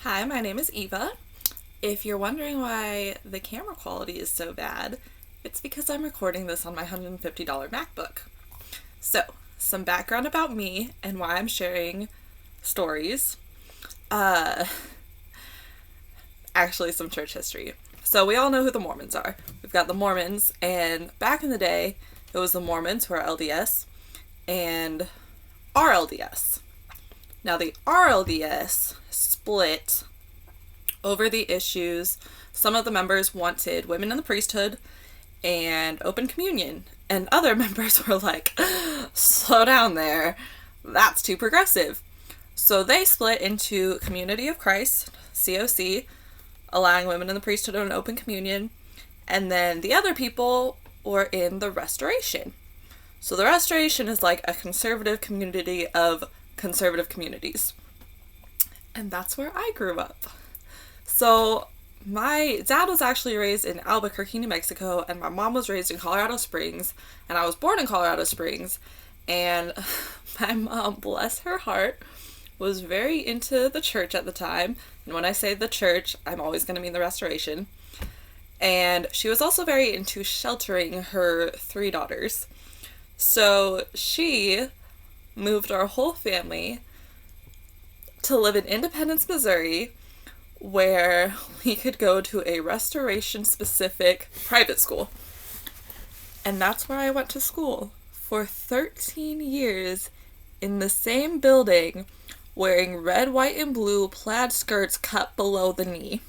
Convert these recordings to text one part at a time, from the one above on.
Hi, my name is Eva. If you're wondering why the camera quality is so bad, it's because I'm recording this on my $150 MacBook. So, some background about me and why I'm sharing stories. Actually, some church history. So, we all know who the Mormons are. We've got the Mormons, and back in the day, it was the Mormons who are LDS and RLDS. Now, the RLDS split over the issues. Some of the members wanted women in the priesthood and open communion, and other members were like, slow down there, that's too progressive. So they split into Community of Christ, COC, allowing women in the priesthood and open communion, and then the other people were in the Restoration. So the Restoration is like a conservative community of conservative communities. And that's where I grew up. So my dad was actually raised in Albuquerque, New Mexico, and my mom was raised in Colorado Springs, and I was born in Colorado Springs. And my mom, bless her heart, was very into the church at the time. And when I say the church, I'm always going to mean the Restoration. And she was also very into sheltering her 3 daughters. So she moved our whole family to live in Independence, Missouri, where we could go to a Restoration-specific private school. And that's where I went to school for 13 years in the same building, wearing red, white, and blue plaid skirts cut below the knee.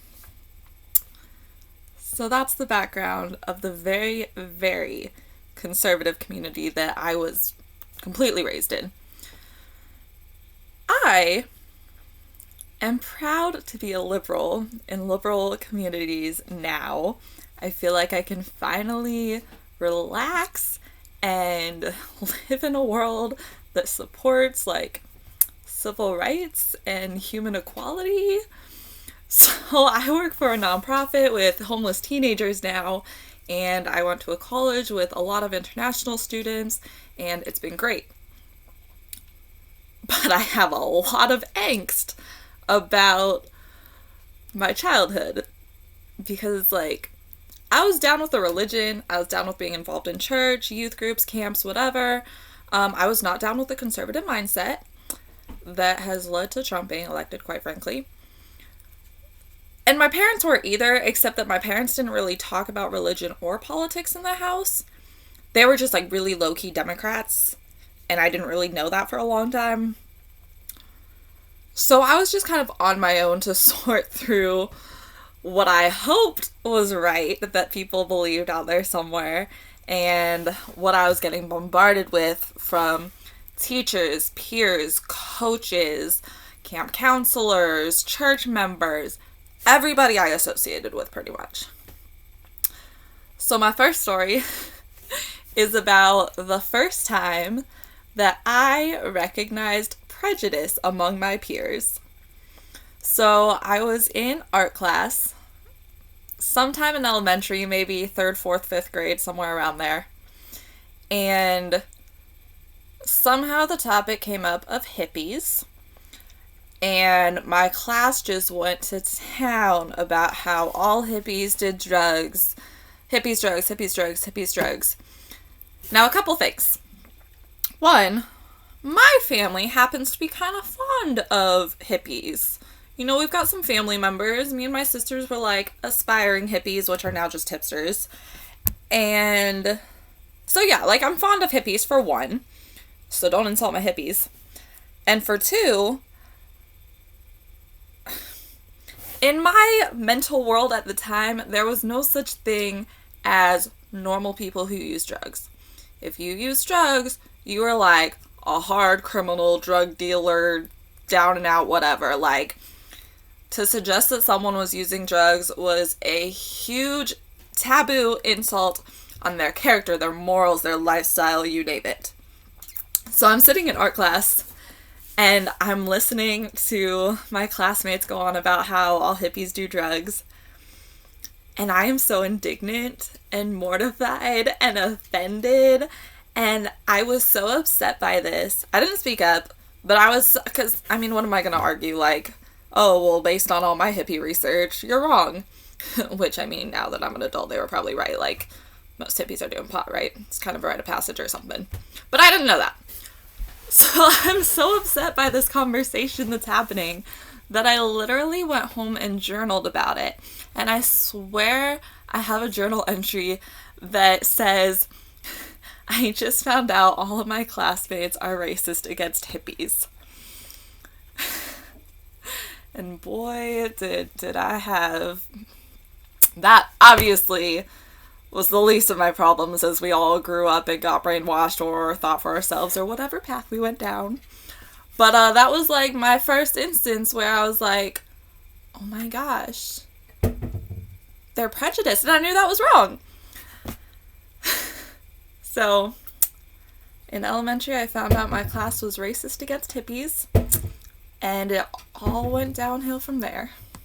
So that's the background of the very, very conservative community that I was completely raised in. I am proud to be a liberal in liberal communities now. I feel like I can finally relax and live in a world that supports like civil rights and human equality. So I work for a nonprofit with homeless teenagers now, and I went to a college with a lot of international students, and it's been great. But I have a lot of angst about my childhood because, like, I was down with the religion, I was down with being involved in church, youth groups, camps, whatever. I was not down with the conservative mindset that has led to Trump being elected, quite frankly. And my parents weren't either, except that my parents didn't really talk about religion or politics in the house. They were just like really low-key Democrats, and I didn't really know that for a long time. So I was just kind of on my own to sort through what I hoped was right that people believed out there somewhere, and what I was getting bombarded with from teachers, peers, coaches, camp counselors, church members, everybody I associated with pretty much. So my first story is about the first time that I recognized prejudice among my peers. So I was in art class sometime in elementary, maybe 3rd, 4th, 5th grade, somewhere around there. And somehow the topic came up of hippies. And my class just went to town about how all hippies did drugs. Hippies, drugs, hippies, drugs, hippies, drugs. Now, a couple things. One, my family happens to be kind of fond of hippies. You know, we've got some family members. Me and my sisters were like aspiring hippies, which are now just hipsters. And so yeah, like I'm fond of hippies for one. So don't insult my hippies. And for two, in my mental world at the time, there was no such thing as normal people who use drugs. If you use drugs, you were like a hard criminal, drug dealer, down and out, whatever. Like, to suggest that someone was using drugs was a huge taboo insult on their character, their morals, their lifestyle, you name it. So I'm sitting in art class, and I'm listening to my classmates go on about how all hippies do drugs. And I am so indignant and mortified and offended. And I was so upset by this. I didn't speak up, but I was, because, I mean, what am I going to argue? Like, oh, well, based on all my hippie research, you're wrong. Which, I mean, now that I'm an adult, they were probably right. Like, most hippies are doing pot, right? It's kind of a rite of passage or something. But I didn't know that. So I'm so upset by this conversation that's happening that I literally went home and journaled about it. And I swear I have a journal entry that says, I just found out all of my classmates are racist against hippies. And boy, did I have... That obviously was the least of my problems, as we all grew up and got brainwashed or thought for ourselves or whatever path we went down. But that was like my first instance where I was like, oh my gosh, they're prejudiced, and I knew that was wrong. So in elementary, I found out my class was racist against hippies, and it all went downhill from there.